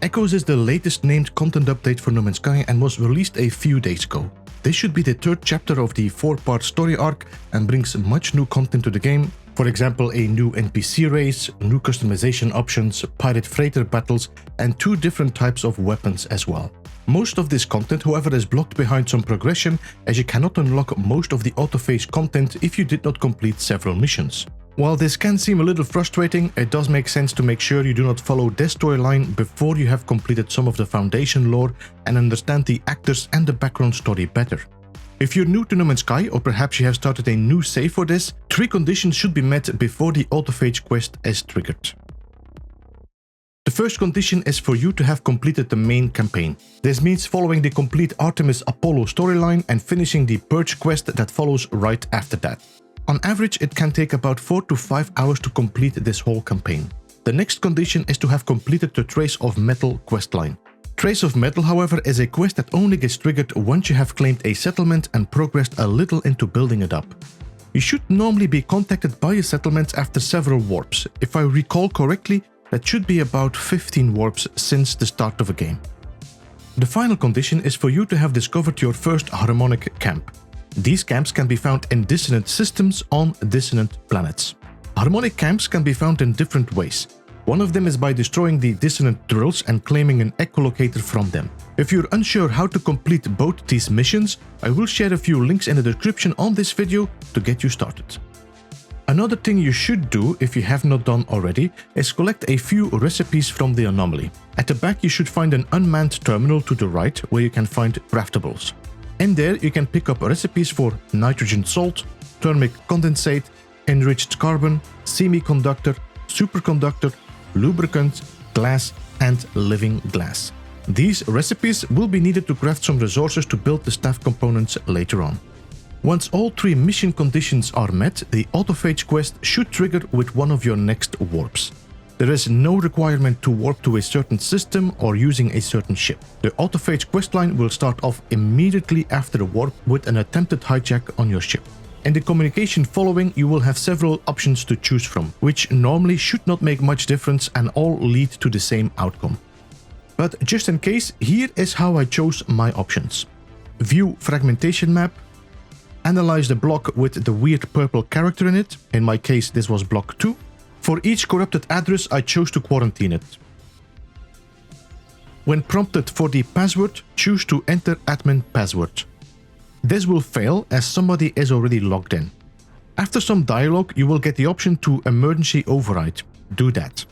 Echoes is the latest named content update for No Man's Sky and was released a few days ago. This should be the third chapter of the 4-part story arc and brings much new content to the game. For example, a new NPC race, new customization options, pirate freighter battles, and 2 different types of weapons as well. Most of this content, however, is blocked behind some progression, as you cannot unlock most of the Autophage content if you did not complete several missions. While this can seem a little frustrating, it does make sense to make sure you do not follow this storyline before you have completed some of the foundation lore and understand the actors and the background story better. If you're new to No Man's Sky, or perhaps you have started a new save for this, 3 conditions should be met before the Autophage Quest is triggered. The first condition is for you to have completed the main campaign. This means following the complete Artemis Apollo storyline and finishing the Purge quest that follows right after that. On average, it can take about 4 to 5 hours to complete this whole campaign. The next condition is to have completed the Trace of Metal questline. Trace of Metal, however, is a quest that only gets triggered once you have claimed a settlement and progressed a little into building it up. You should normally be contacted by a settlement after several warps. If I recall correctly, that should be about 15 warps since the start of a game. The final condition is for you to have discovered your first harmonic camp. These camps can be found in dissonant systems on dissonant planets. Harmonic camps can be found in different ways. One of them is by destroying the dissonant drills and claiming an echolocator from them. If you're unsure how to complete both these missions, I will share a few links in the description on this video to get you started. Another thing you should do, if you have not done already, is collect a few recipes from the anomaly. At the back you should find an unmanned terminal to the right where you can find craftables. In there you can pick up recipes for nitrogen salt, thermic condensate, enriched carbon, semiconductor, superconductor, lubricant, glass, and living glass. These recipes will be needed to craft some resources to build the staff components later on. Once all 3 mission conditions are met, the Autophage quest should trigger with one of your next warps. There is no requirement to warp to a certain system or using a certain ship. The Autophage questline will start off immediately after the warp with an attempted hijack on your ship. In the communication following, you will have several options to choose from, which normally should not make much difference and all lead to the same outcome. But just in case, here is how I chose my options. View fragmentation map, analyze the block with the weird purple character in it, in my case this was block 2. For each corrupted address, I chose to quarantine it. When prompted for the password, choose to enter admin password. This will fail as somebody is already logged in. After some dialogue, you will get the option to emergency override. Do that.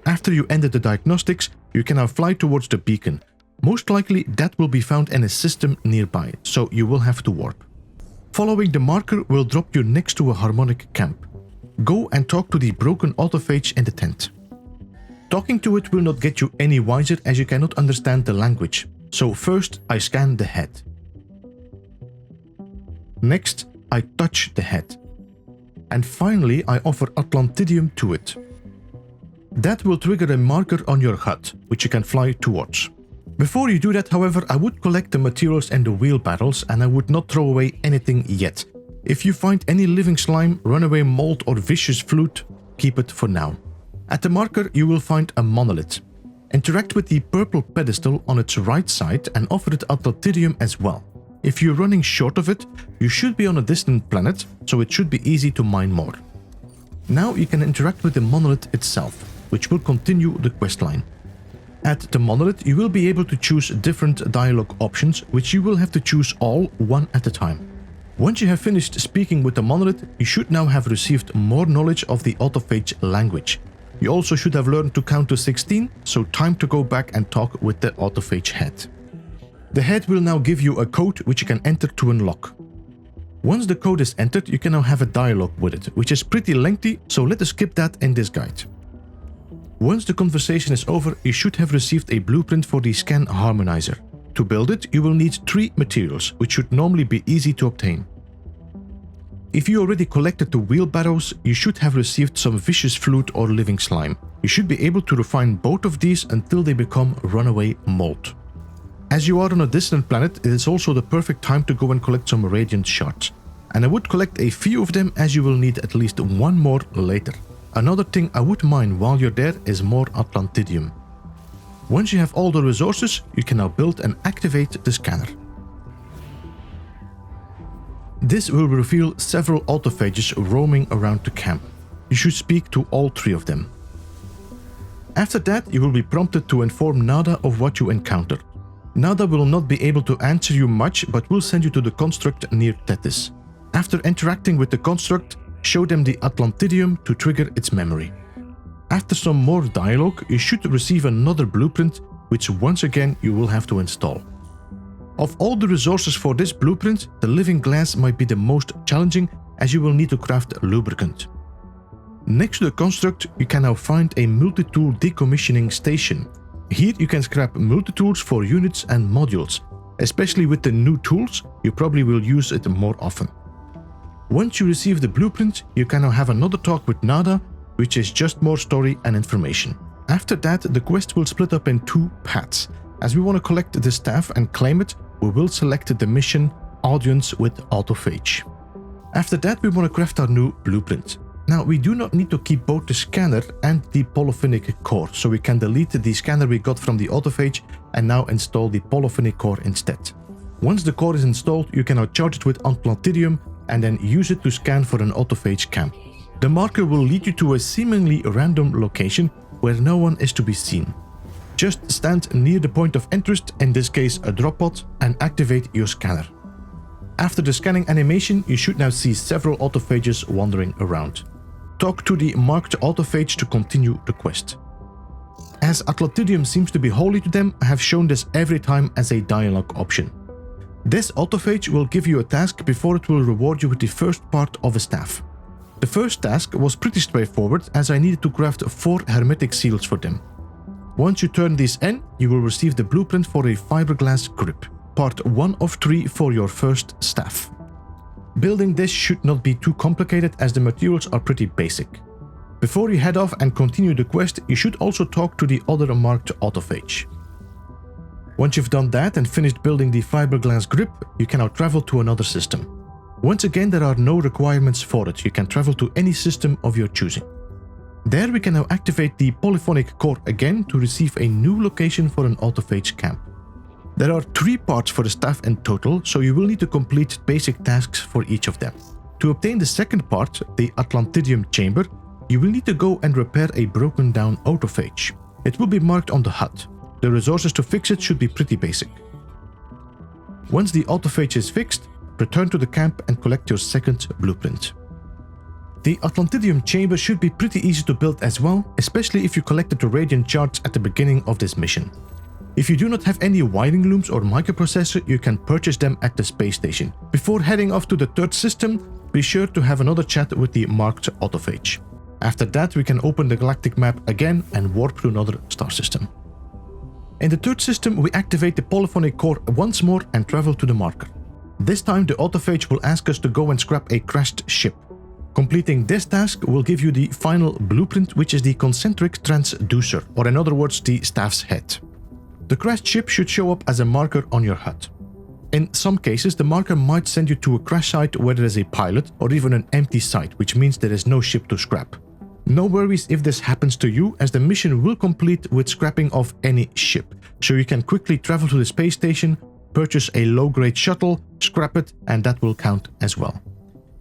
After you enter the diagnostics, you can now fly towards the beacon. Most likely that will be found in a system nearby, so you will have to warp. Following the marker will drop you next to a harmonic camp. Go and talk to the broken autophage in the tent. Talking to it will not get you any wiser as you cannot understand the language, so first I scan the head. Next, I touch the head. And finally, I offer Atlantidium to it. That will trigger a marker on your HUD, which you can fly towards. Before you do that, however, I would collect the materials and the wheelbarrows, and I would not throw away anything yet. If you find any living slime, runaway mold or vicious flute, keep it for now. At the marker you will find a monolith. Interact with the purple pedestal on its right side and offer it Atlantidium as well. If you're running short of it, you should be on a distant planet, so it should be easy to mine more. Now you can interact with the monolith itself, which will continue the questline. At the monolith you will be able to choose different dialogue options, which you will have to choose all one at a time. Once you have finished speaking with the monolith, you should now have received more knowledge of the Autophage language. You also should have learned to count to 16, so time to go back and talk with the Autophage head. The head will now give you a code which you can enter to unlock. Once the code is entered, you can now have a dialogue with it, which is pretty lengthy, so let us skip that in this guide. Once the conversation is over, you should have received a blueprint for the scan harmonizer. To build it, you will need 3 materials, which should normally be easy to obtain. If you already collected the wheelbarrows, you should have received some vicious flute or living slime. You should be able to refine both of these until they become runaway mold. As you are on a distant planet, it is also the perfect time to go and collect some radiant shards. And I would collect a few of them as you will need at least 1 more later. Another thing I would mine while you're there is more Atlantidium. Once you have all the resources, you can now build and activate the scanner. This will reveal several autophages roaming around the camp. You should speak to all 3 of them. After that, you will be prompted to inform Nada of what you encountered. Nada will not be able to answer you much, but will send you to the construct near Tethys. After interacting with the construct, show them the Atlantidium to trigger its memory. After some more dialogue, you should receive another blueprint, which once again you will have to install. Of all the resources for this blueprint, the living glass might be the most challenging, as you will need to craft lubricant. Next to the construct, you can now find a multi-tool decommissioning station. Here you can scrap multi-tools for units and modules. Especially with the new tools, you probably will use it more often. Once you receive the blueprint, you can now have another talk with Nada, which is just more story and information. After that, the quest will split up in 2 paths. As we want to collect the staff and claim it, we will select the mission Audience with Autophage. After that, we want to craft our new blueprint. Now, we do not need to keep both the scanner and the polyphonic core, so we can delete the scanner we got from the autophage and now install the polyphonic core instead. Once the core is installed, you can now charge it with Atlantidium and then use it to scan for an autophage camp. The marker will lead you to a seemingly random location where no one is to be seen. Just stand near the point of interest, in this case a drop pod, and activate your scanner. After the scanning animation, you should now see several autophages wandering around. Talk to the marked autophage to continue the quest. As Atlantidium seems to be holy to them, I have shown this every time as a dialogue option. This autophage will give you a task before it will reward you with the first part of a staff. The first task was pretty straightforward, as I needed to craft 4 hermetic seals for them. Once you turn these in, you will receive the blueprint for a fiberglass grip, part 1 of 3 for your first staff. Building this should not be too complicated, as the materials are pretty basic. Before you head off and continue the quest, you should also talk to the other marked autophage. Once you've done that and finished building the fiberglass grip, you can now travel to another system. Once again, there are no requirements for it. You can travel to any system of your choosing. There we can now activate the polyphonic core again to receive a new location for an autophage camp. There are 3 parts for the staff in total, so you will need to complete basic tasks for each of them. To obtain the second part, the Atlantidium chamber, you will need to go and repair a broken down autophage. It will be marked on the HUD. The resources to fix it should be pretty basic. Once the autophage is fixed, return to the camp and collect your second blueprint. The Atlantidium chamber should be pretty easy to build as well, especially if you collected the radiant shards at the beginning of this mission. If you do not have any wiring looms or microprocessor, you can purchase them at the space station. Before heading off to the third system, be sure to have another chat with the marked autophage. After that, we can open the galactic map again and warp to another star system. In the third system, we activate the polyphonic core once more and travel to the marker. This time, the autophage will ask us to go and scrap a crashed ship. Completing this task will give you the final blueprint, which is the concentric transducer, or in other words, the staff's head. The crashed ship should show up as a marker on your HUD. In some cases, the marker might send you to a crash site where there is a pilot or even an empty site, which means there is no ship to scrap. No worries if this happens to you, as the mission will complete with scrapping of any ship, so you can quickly travel to the space station, purchase a low-grade shuttle, scrap it, and that will count as well.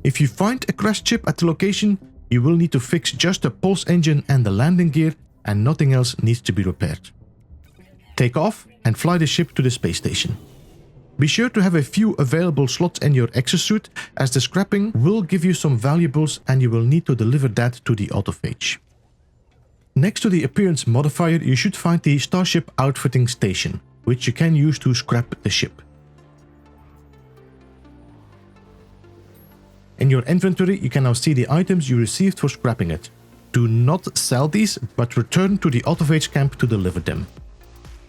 If you find a crashed ship at the location, you will need to fix just the pulse engine and the landing gear, and nothing else needs to be repaired. Take off and fly the ship to the space station. Be sure to have a few available slots in your exosuit, as the scrapping will give you some valuables and you will need to deliver that to the autophage. Next to the appearance modifier, you should find the Starship Outfitting Station, which you can use to scrap the ship. In your inventory, you can now see the items you received for scrapping it. Do not sell these, but return to the autophage camp to deliver them.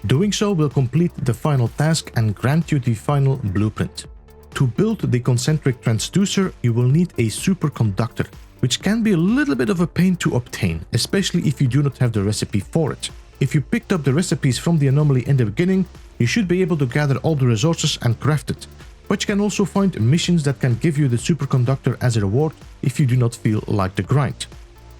Doing so will complete the final task and grant you the final blueprint. To build the concentric transducer, you will need a superconductor, which can be a little bit of a pain to obtain, especially if you do not have the recipe for it. If you picked up the recipes from the anomaly in the beginning, you should be able to gather all the resources and craft it. But you can also find missions that can give you the superconductor as a reward if you do not feel like the grind.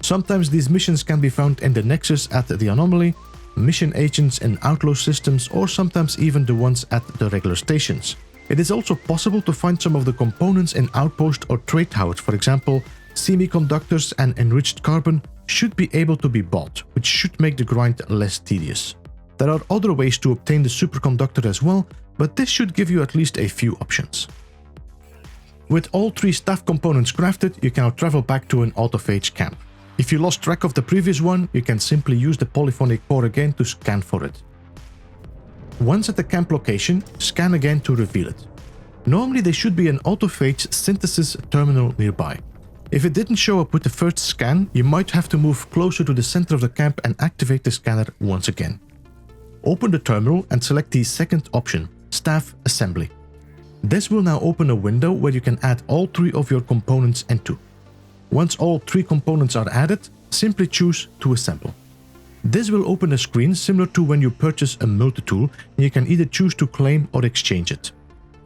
Sometimes these missions can be found in the Nexus at the anomaly, mission agents in outlaw systems, or sometimes even the ones at the regular stations. It is also possible to find some of the components in outpost or trade towers. For example, semiconductors and enriched carbon should be able to be bought, which should make the grind less tedious. There are other ways to obtain the superconductor as well, but this should give you at least a few options. With all 3 staff components crafted, you can now travel back to an autophage camp. If you lost track of the previous one, you can simply use the polyphonic core again to scan for it. Once at the camp location, scan again to reveal it. Normally there should be an autophage synthesis terminal nearby. If it didn't show up with the first scan, you might have to move closer to the center of the camp and activate the scanner once again. Open the terminal and select the second option, Staff Assembly. This will now open a window where you can add all 3 of your components into. Once all 3 components are added, simply choose to assemble. This will open a screen similar to when you purchase a multi-tool, and you can either choose to claim or exchange it.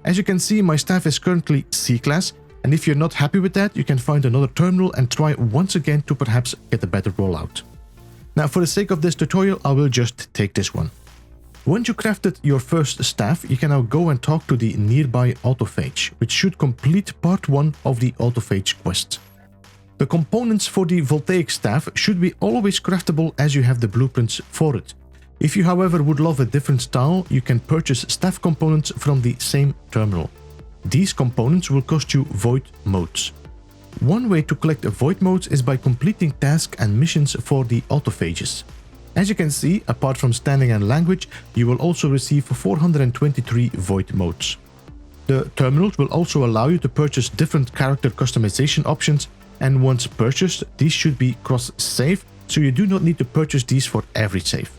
As you can see, my staff is currently C-class, and if you're not happy with that, you can find another terminal and try once again to perhaps get a better rollout. Now, for the sake of this tutorial, I will just take this one. Once you crafted your first staff, you can now go and talk to the nearby autophage, which should complete part 1 of the Autophage Quest. The components for the voltaic staff should be always craftable as you have the blueprints for it. If you, however, would love a different style, you can purchase staff components from the same terminal. These components will cost you void modes. One way to collect void modes is by completing tasks and missions for the autophages. As you can see, apart from standing and language, you will also receive 423 void modes. The terminals will also allow you to purchase different character customization options, and once purchased, these should be cross-save, so you do not need to purchase these for every save.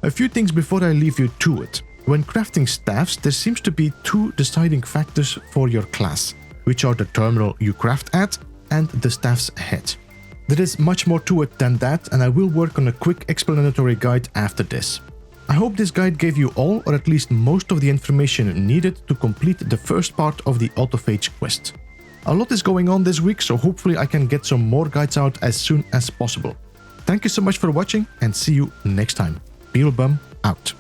A few things before I leave you to it. When crafting staffs, there seems to be 2 deciding factors for your class, which are the terminal you craft at and the staff's head. There is much more to it than that, and I will work on a quick explanatory guide after this. I hope this guide gave you all or at least most of the information needed to complete the first part of the Autophage Quest. A lot is going on this week, so hopefully I can get some more guides out as soon as possible. Thank you so much for watching, and see you next time. Beeblebum out.